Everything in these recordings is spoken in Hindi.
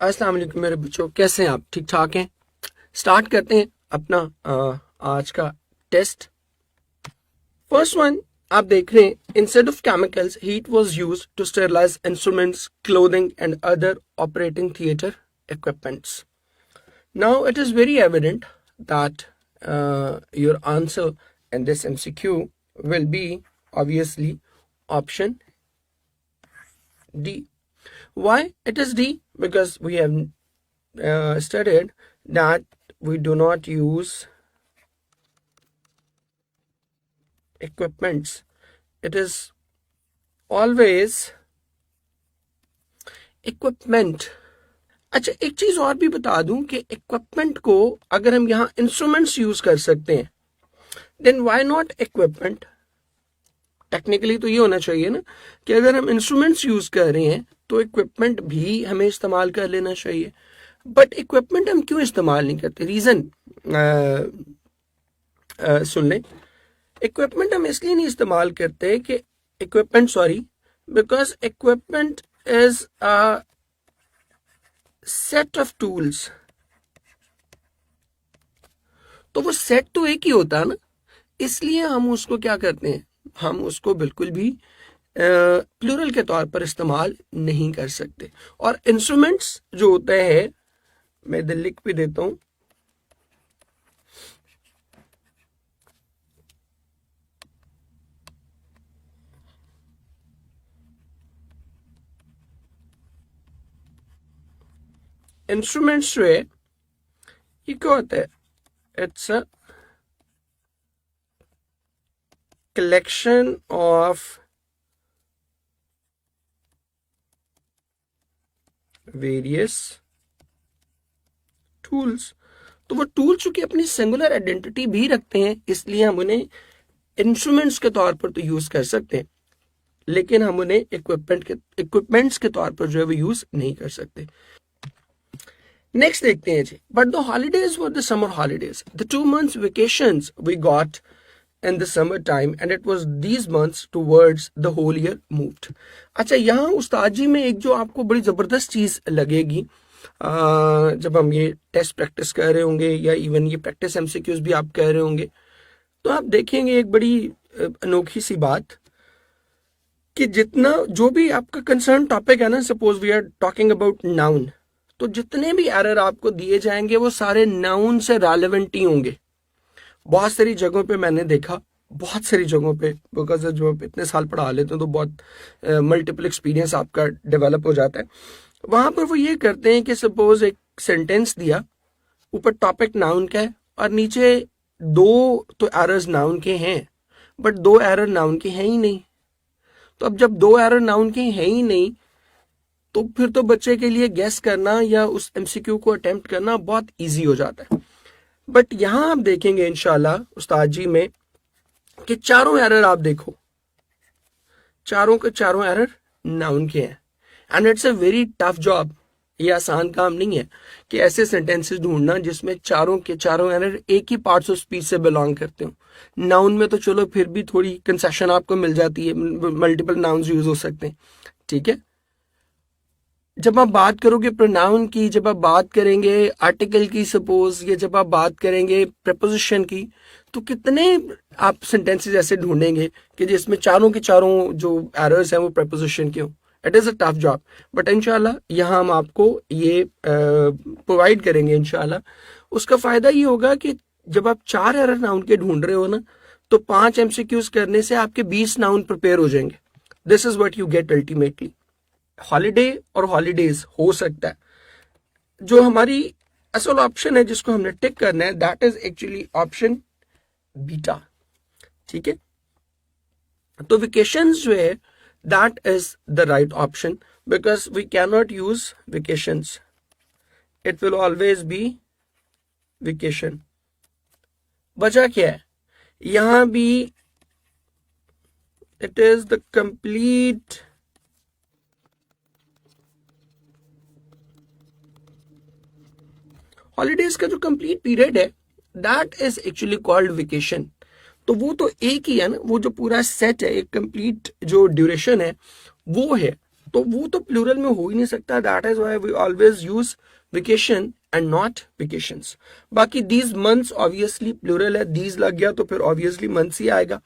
अस्सलाम वालेकुम मेरे बच्चों, कैसे हैं आप? ठीक ठाक हैं? स्टार्ट करते हैं अपना आज का टेस्ट। फर्स्ट वन आप देख रहे हैं, instead of chemicals heat was used to sterilize instruments, clothing and other operating theatre equipments. Now it is very evident that your answer in this MCQ will be obviously option D. Why it is D? Because we have studied that we do not use equipments. It is always equipment. अच्छा, एक चीज और भी बता दूं कि इक्विपमेंट को अगर हम यहाँ इंस्ट्रूमेंट्स यूज कर सकते हैं, then why not equipment? Technically तो ये होना चाहिए ना कि अगर हम इंस्ट्रूमेंट्स यूज कर रहे हैं तो इक्विपमेंट भी हमें इस्तेमाल कर लेना चाहिए. बट इक्विपमेंट हम क्यों इस्तेमाल नहीं करते? रीजन सुन लें. इक्विपमेंट हम इसलिए नहीं इस्तेमाल करते कि because equipment is a set of tools. तो वो सेट तो एक ही होता है ना, इसलिए हम उसको क्या करते हैं, हम उसको बिल्कुल भी प्लूरल के तौर पर इस्तेमाल नहीं कर सकते. और इंस्ट्रूमेंट्स जो होते हैं, मैं इधर लिख भी देता हूं, इंस्ट्रूमेंट्स जो है ये क्या होता है? It's a collection of various tools. तो वो टूल चूंकि अपनी सिंगुलर आइडेंटिटी भी रखते हैं, इसलिए हम उन्हें इंस्ट्रूमेंट्स के तौर पर तो यूज कर सकते हैं, लेकिन हम उन्हें इक्विपमेंट्स के तौर पर जो है वो यूज नहीं कर सकते. नेक्स्ट देखते हैं जी. But the holidays were the summer holidays, the 2 months vacations we got in the summer time and it was these months towards the whole year moved. अच्छा, यहाँ उस्ताद जी में एक जो आपको बड़ी जबरदस्त चीज लगेगी जब हम ये टेस्ट प्रैक्टिस कर रहे होंगे या इवन ये प्रैक्टिस एमसीक्यूज भी आप कर रहे होंगे, तो आप देखेंगे एक बड़ी अनोखी सी बात कि जितना जो भी आपका कंसर्न टॉपिक है ना, suppose we are talking about noun, तो जितने भी एरर आपको दिए जाएंगे वो सारे नाउन से रेलेवेंट ही होंगे. बहुत सारी जगहों पे मैंने देखा, बहुत सारी जगहों पे, बिकॉज जो इतने साल पढ़ा लेते हैं तो बहुत मल्टीपल एक्सपीरियंस आपका डेवलप हो जाता है. वहां पर वो ये करते हैं कि सपोज एक सेंटेंस दिया, ऊपर टॉपिक नाउन का है और नीचे 2 तो एरर्स नाउन के हैं, बट 2 एरर नाउन के हैं ही नहीं. तो अब जब 2 एरर नाउन के हैं ही नहीं, तो फिर तो बच्चे के लिए गेस करना या उस एमसीक्यू को अटेम्प्ट करना बहुत ईजी हो जाता है. बट यहां आप देखेंगे इंशाल्लाह उस्ताद जी में कि चारों एरर आप देखो, चारों के चारों एरर नाउन के हैं. And it's a very tough job. ये आसान काम नहीं है कि ऐसे सेंटेंसेस ढूंढना जिसमें चारों के चारों एरर एक ही पार्ट्स ऑफ स्पीच से बिलोंग करते हो. नाउन में तो चलो फिर भी थोड़ी कंसेशन आपको मिल जाती है, मल्टीपल नाउन्स यूज हो सकते हैं, ठीक है. जब आप बात करोगे प्रोनाउन की, जब आप बात करेंगे आर्टिकल की सपोज, या जब आप बात करेंगे प्रपोजिशन की, तो कितने आप सेंटेंसेस ऐसे ढूंढेंगे कि जिसमें चारों के चारों जो एरर्स हैं वो प्रपोजिशन के हो. It is a tough job, but इंशाल्लाह यहाँ हम आपको ये प्रोवाइड करेंगे इंशाल्लाह. उसका फायदा ये होगा कि जब आप 4 एरर नाउन के ढूंढ रहे हो ना, तो 5 एमसीक्यूज करने से आपके 20 नाउन प्रिपेयर हो जाएंगे. This is what you get ultimately. Holiday और हॉलीडेज हो सकता है. जो हमारी असल ऑप्शन है जिसको हमने टिक करना है, that is actually option beta, ठीक है. तो वेकेशंस जो है that is the right option, because we can not use vacations, it will always be vacation. वजह क्या है? यहां भी it is the complete holidays का जो कंप्लीट पीरियड है that is actually called vacation. तो वो तो एक ही है ना, वो जो पूरा सेट है, एक कंप्लीट जो ड्यूरेशन है वो है. तो वो तो प्लूरल में हो ही नहीं सकता. That is why we always use vacation and not vacations. बाकी दीज मंथ्स ऑब्वियसली प्लूरल है, दीज लग गया तो फिर ऑब्वियसली मंथ्स ही आएगा.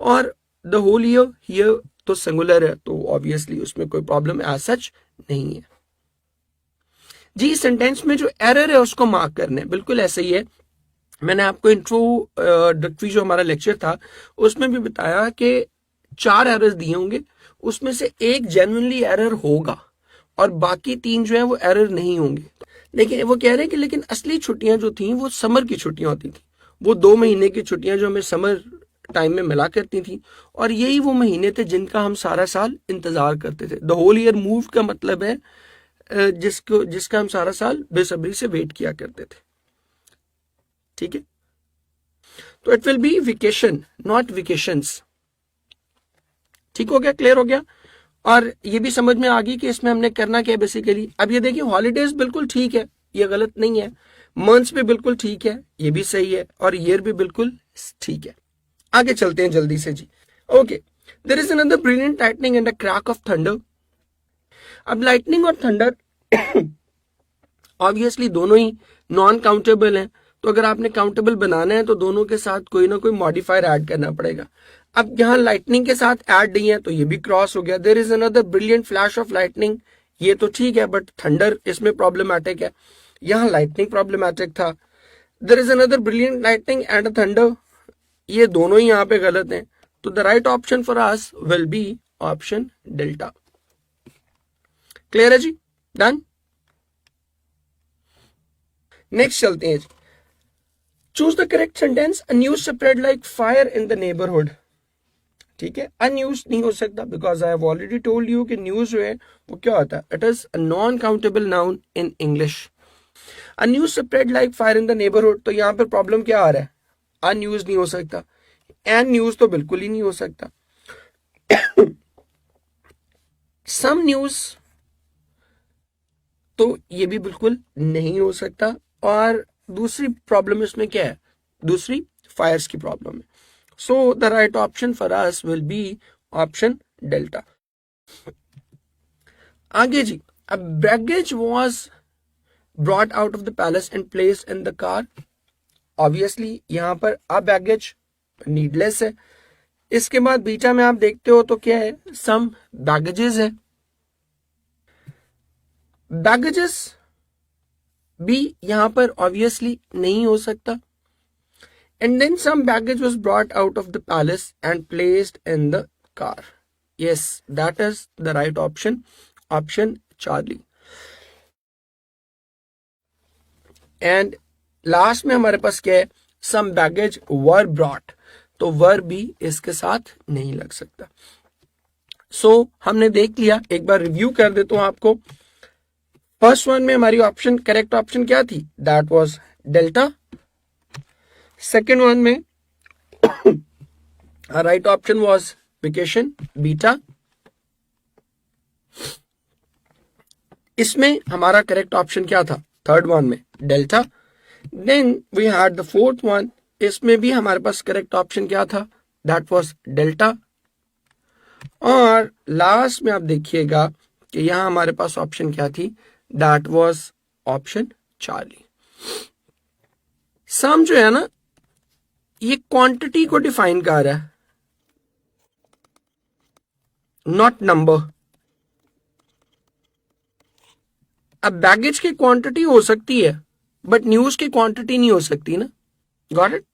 और द होल ईयर हियर तो सिंगुलर है, तो ऑब्वियसली उसमें कोई प्रॉब्लम एज सच नहीं है. जी सेंटेंस में जो एरर है उसको मार्क करना है, बिल्कुल ऐसे ही है. मैंने आपको इंट्रोडक्टरी जो हमारा लेक्चर था उसमें भी बताया कि 4 एरर्स दिए होंगे, उसमें से एक जेन्युइनली एरर होगा और बाकी 3 जो है वो एरर नहीं होंगे. लेकिन वो कह रहे हैं कि लेकिन असली छुट्टियां जो थी वो समर की छुट्टियां होती थी, वो 2 महीने की छुट्टियां जो हमें समर टाइम में मिला करती थी, और यही वो महीने थे जिनका हम सारा साल इंतजार करते थे. द होल ईयर मूव का मतलब है जिसका हम सारा साल बेसब्री से वेट किया करते थे. ठीक है, तो it will be vacation not vacations. ठीक हो गया, क्लियर हो गया. और ये भी समझ में आ गई कि इसमें हमने करना क्या है बेसिकली. अब ये देखिए हॉलीडेज बिल्कुल ठीक है, ये गलत नहीं है. मंथ्स भी बिल्कुल ठीक है, ये भी सही है. और ईयर भी बिल्कुल ठीक है. आगे चलते हैं जल्दी से जी. Okay, there is another brilliant lightning and a crack of thunder. अब लाइटनिंग और थंडर ऑब्वियसली दोनों ही नॉन काउंटेबल हैं, तो अगर आपने काउंटेबल बनाना है तो दोनों के साथ कोई ना कोई मॉडिफायर ऐड करना पड़ेगा. अब यहाँ लाइटनिंग के साथ ऐड नहीं है तो ये भी क्रॉस हो गया. There is another brilliant flash of lightning, ये तो ठीक है, बट थंडर इसमें प्रॉब्लमैटिक है, यहाँ लाइटनिंग प्रॉब्लमैटिक था. There is another brilliant lightning and thunder, ये दोनों ही यहाँ पे गलत हैं. तो the right option for us will be option delta. Clear है जी, डन. नेक्स्ट चलते हैं. Choose the correct sentence. A news spread like fire in the neighbourhood. ठीक है, अनयूज नहीं हो सकता because I have already told you कि न्यूज जो है वो क्या होता है, it is a non countable noun in English. A news spread like fire in the neighbourhood, तो यहाँ पर प्रॉब्लम क्या आ रहा है, अनयूज नहीं हो सकता, एन न्यूज तो बिल्कुल ही नहीं हो सकता. सम न्यूज तो ये भी बिल्कुल नहीं हो सकता. और दूसरी प्रॉब्लम इसमें क्या है, दूसरी फायर्स की प्रॉब्लम है. So the right option for us will be option delta. आगे जी, a baggage was brought out of the palace and placed in the car. Obviously यहाँ पर a baggage needless है. इसके बाद बीटा में आप देखते हो तो क्या है, some baggages है. baggages भी यहाँ पर obviously नहीं हो सकता. And then some baggage was brought out of the palace and placed in the car. Yes, that is the right option. Option Charlie. And last में हमारे पास क्या है, some baggage were brought. तो were भी इसके साथ नहीं लग सकता. So हमने देख लिया, एक बार रिव्यू कर देता हूं आपको. फर्स्ट वन में हमारी ऑप्शन, करेक्ट ऑप्शन क्या थी, that was delta. Second one में right option was vacation, beta. इसमें हमारा करेक्ट ऑप्शन क्या था, थर्ड वन में delta. Then we had the fourth one, इसमें भी हमारे पास करेक्ट ऑप्शन क्या था, दैट वाज डेल्टा. और लास्ट में आप देखिएगा कि यहां हमारे पास ऑप्शन क्या थी, दैट वाज ऑप्शन चार्ली. सम जो है ना, ये क्वांटिटी को डिफाइन कर रहा है, नॉट नंबर. अब बैगेज की क्वांटिटी हो सकती है बट न्यूज की क्वांटिटी नहीं हो सकती ना. Got it.